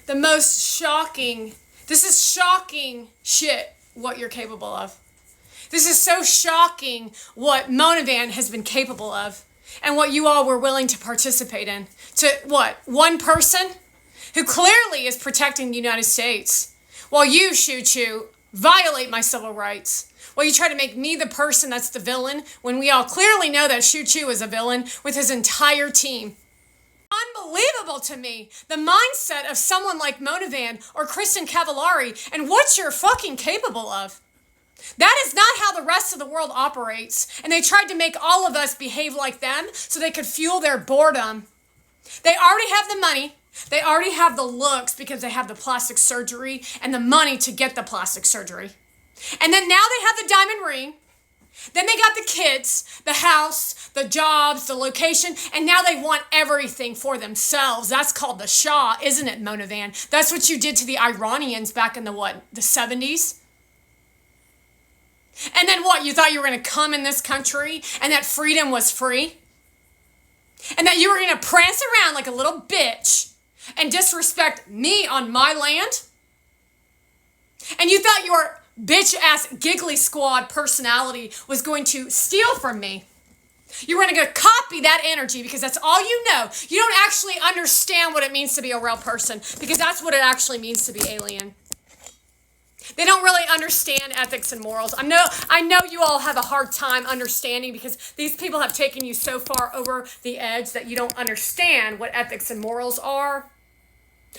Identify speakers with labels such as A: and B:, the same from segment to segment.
A: the most shocking, this is shocking shit what you're capable of. This is so shocking what Monavand has been capable of and what you all were willing to participate in. To what? One person who clearly is protecting the United States while you, Shoo Choo, violate my civil rights. While you try to make me the person that's the villain when we all clearly know that Shoo Choo is a villain with his entire team. Unbelievable to me, the mindset of someone like Monavand or Kristen Cavallari and what you're fucking capable of. That is not how the rest of the world operates, and they tried to make all of us behave like them so they could fuel their boredom. They already have the money, they already have the looks because they have the plastic surgery and the money to get the plastic surgery. And then now they have the diamond ring. Then they got the kids, the house, the jobs, the location, and now they want everything for themselves. That's called the Shah, isn't it, Monavand? That's what you did to the Iranians back in the 70s? And then what, you thought you were going to come in this country and that freedom was free? And that you were going to prance around like a little bitch and disrespect me on my land? And you thought your bitch-ass giggly squad personality was going to steal from me? You were going to copy that energy because that's all you know. You don't actually understand what it means to be a real person because that's what it actually means to be alien. They don't really understand ethics and morals. I know you all have a hard time understanding because these people have taken you so far over the edge that you don't understand what ethics and morals are.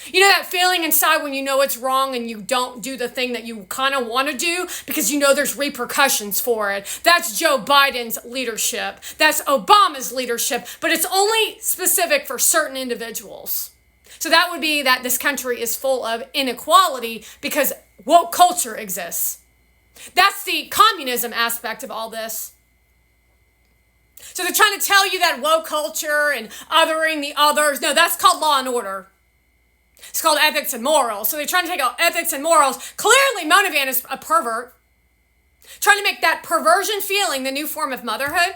A: You know that feeling inside when you know it's wrong and you don't do the thing that you kind of want to do because you know there's repercussions for it. That's Joe Biden's leadership. That's Obama's leadership, but it's only specific for certain individuals. So that would be that this country is full of inequality because woke culture exists. That's the communism aspect of all this. So they're trying to tell you that woke culture and othering the others. No, that's called law and order. It's called ethics and morals. So they're trying to take out ethics and morals. Clearly, Monavand is a pervert. Trying to make that perversion feeling the new form of motherhood.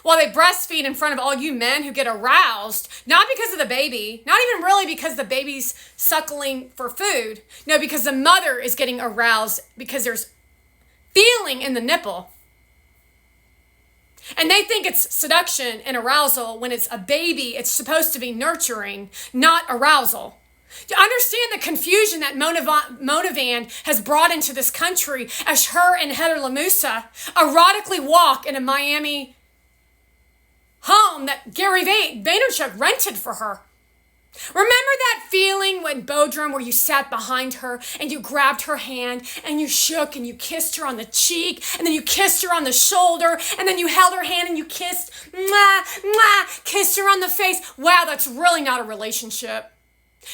A: While they breastfeed in front of all you men who get aroused, not because of the baby, not even really because the baby's suckling for food. No, because the mother is getting aroused because there's feeling in the nipple. And they think it's seduction and arousal when it's a baby. It's supposed to be nurturing, not arousal. You understand the confusion that Monavand has brought into this country as her and Heather LaMusa erotically walk in a Miami home that Gary Vaynerchuk rented for her. Remember that feeling when Bodrum where you sat behind her and you grabbed her hand and you shook and you kissed her on the cheek and then you kissed her on the shoulder and then you held her hand and you kissed, kissed her on the face. Wow, that's really not a relationship.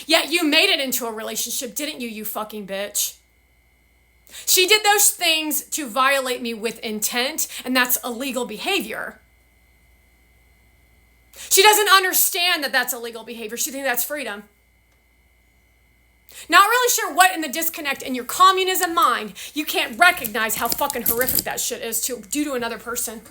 A: Yet you made it into a relationship, didn't you, you fucking bitch? She did those things to violate me with intent, and that's illegal behavior. She doesn't understand that that's illegal behavior. She thinks that's freedom. Not really sure what in the disconnect in your communism mind, you can't recognize how fucking horrific that shit is to do to another person.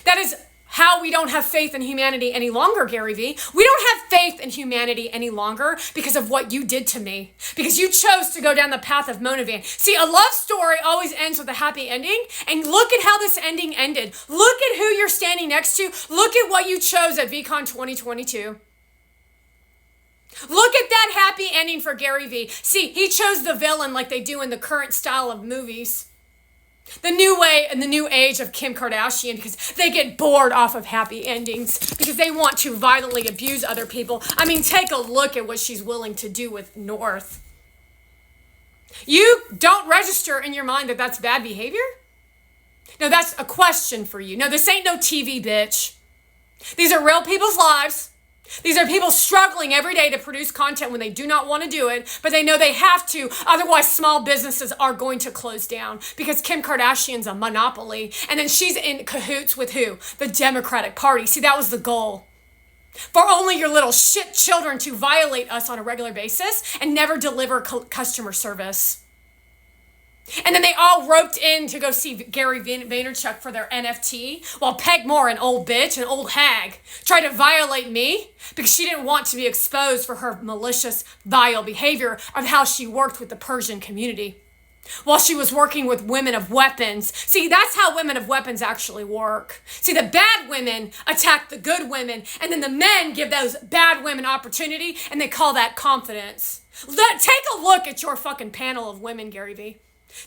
A: That is how we don't have faith in humanity any longer, Gary Vee. We don't have faith in humanity any longer because of what you did to me. Because you chose to go down the path of Monavand. See, a love story always ends with a happy ending. And look at how this ending ended. Look at who you're standing next to. Look at what you chose at VCon 2022. Look at that happy ending for Gary Vee. See, he chose the villain like they do in the current style of movies. The new way and the new age of Kim Kardashian because they get bored off of happy endings because they want to violently abuse other people. I mean, take a look at what she's willing to do with North. You don't register in your mind that that's bad behavior? No, that's a question for you. No, this ain't no TV, bitch. These are real people's lives. These are people struggling every day to produce content when they do not want to do it, but they know they have to. Otherwise, small businesses are going to close down because Kim Kardashian's a monopoly. And then she's in cahoots with who? The Democratic Party. See, that was the goal. For only your little shit children to violate us on a regular basis and never deliver customer service. And then they all roped in to go see Gary Vaynerchuk for their NFT, while Peg Moore, an old bitch, an old hag, tried to violate me because she didn't want to be exposed for her malicious, vile behavior of how she worked with the Persian community while she was working with women of weapons. See, that's how women of weapons actually work. See, the bad women attack the good women, and then the men give those bad women opportunity, and they call that confidence. Take a look at your fucking panel of women, Gary Vee.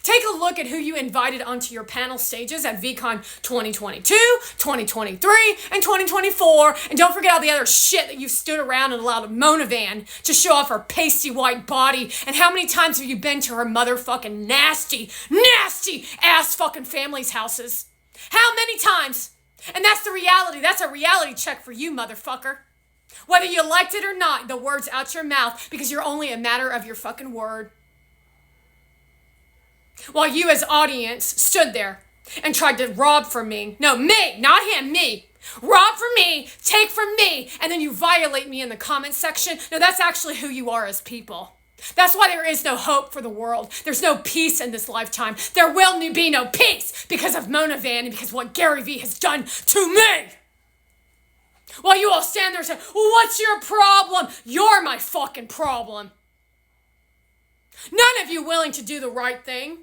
A: Take a look at who you invited onto your panel stages at VCon 2022, 2023, and 2024. And don't forget all the other shit that you stood around and allowed Monavan to show off her pasty white body. And how many times have you been to her motherfucking nasty, nasty ass fucking family's houses? How many times? And that's the reality. That's a reality check for you, motherfucker. Whether you liked it or not, the words out your mouth, because you're only a matter of your fucking word. While you as audience stood there and tried to rob from me. No, me, not him, me. Rob from me, take from me, and then you violate me in the comment section. No, that's actually who you are as people. That's why there is no hope for the world. There's no peace in this lifetime. There will be no peace because of Monavan and because of what Gary Vee has done to me. While you all stand there and say, well, what's your problem? You're my fucking problem. None of you willing to do the right thing.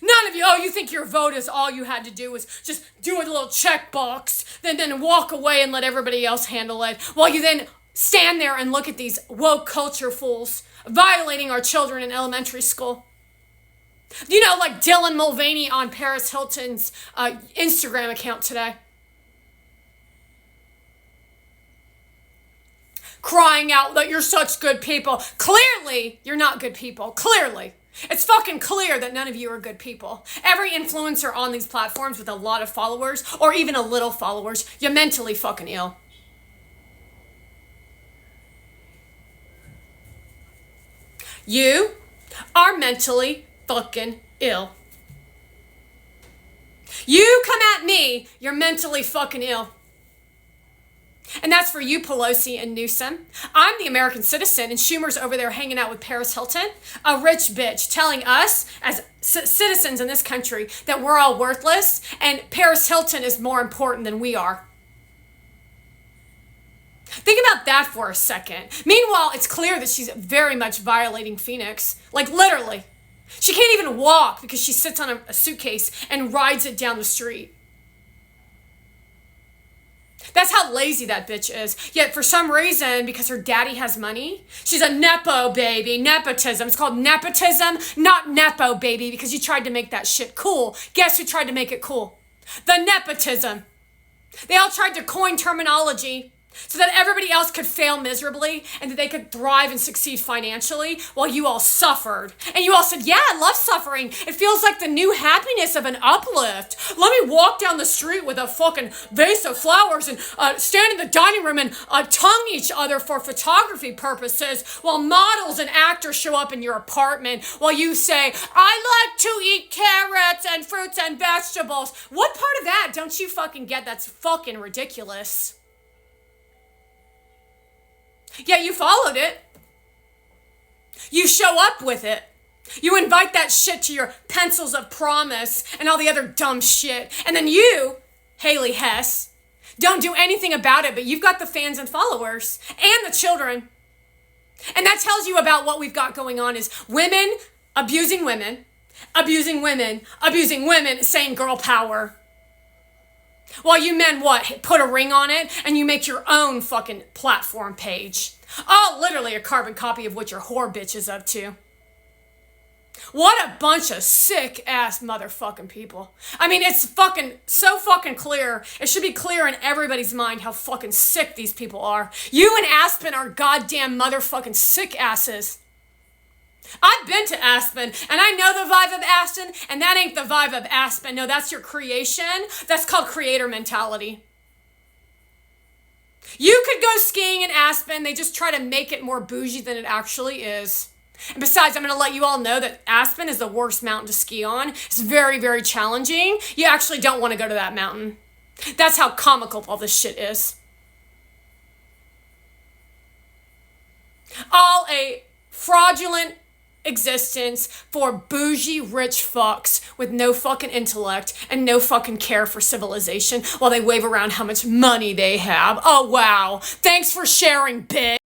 A: None of you, you think your vote is all you had to do was just do a little checkbox, then walk away and let everybody else handle it, while you then stand there and look at these woke culture fools violating our children in elementary school. You know, like Dylan Mulvaney on Paris Hilton's Instagram account today. Crying out that you're such good people. Clearly, you're not good people. Clearly. It's fucking clear that none of you are good people. Every influencer on these platforms with a lot of followers, or even a little followers, you're mentally fucking ill. You are mentally fucking ill. You come at me, you're mentally fucking ill. And that's for you, Pelosi and Newsom. I'm the American citizen, and Schumer's over there hanging out with Paris Hilton, a rich bitch, telling us as citizens in this country that we're all worthless, and Paris Hilton is more important than we are. Think about that for a second. Meanwhile, it's clear that she's very much violating Phoenix. Like, literally. She can't even walk because she sits on a suitcase and rides it down the street. That's how lazy that bitch is. Yet for some reason, because her daddy has money, she's a Nepo baby. Nepotism. It's called nepotism, not Nepo baby, because you tried to make that shit cool. Guess who tried to make it cool? The nepotism. They all tried to coin terminology so that everybody else could fail miserably and that they could thrive and succeed financially while you all suffered. And you all said, yeah, I love suffering. It feels like the new happiness of an uplift. Let me walk down the street with a fucking vase of flowers and stand in the dining room and tongue each other for photography purposes while models and actors show up in your apartment while you say, I like to eat carrots and fruits and vegetables. What part of that don't you fucking get? That's fucking ridiculous. Yeah, you followed it. You show up with it. You invite that shit to your pencils of promise and all the other dumb shit. And then you, Haley Hess, don't do anything about it, but you've got the fans and followers and the children. And that tells you about what we've got going on is women abusing women, abusing women, abusing women, saying girl power. While you men, what, put a ring on it and you make your own fucking platform page. Oh, literally a carbon copy of what your whore bitch is up to. What a bunch of sick ass motherfucking people. I mean, it's fucking so fucking clear. It should be clear in everybody's mind how fucking sick these people are. You and Aspen are goddamn motherfucking sick asses. I've been to Aspen, and I know the vibe of Aspen, and that ain't the vibe of Aspen. No, that's your creation. That's called creator mentality. You could go skiing in Aspen. They just try to make it more bougie than it actually is. And besides, I'm going to let you all know that Aspen is the worst mountain to ski on. It's very, very challenging. You actually don't want to go to that mountain. That's how comical all this shit is. All a fraudulent existence for bougie rich fucks with no fucking intellect and no fucking care for civilization while they wave around how much money they have. Oh wow. Thanks for sharing, bitch.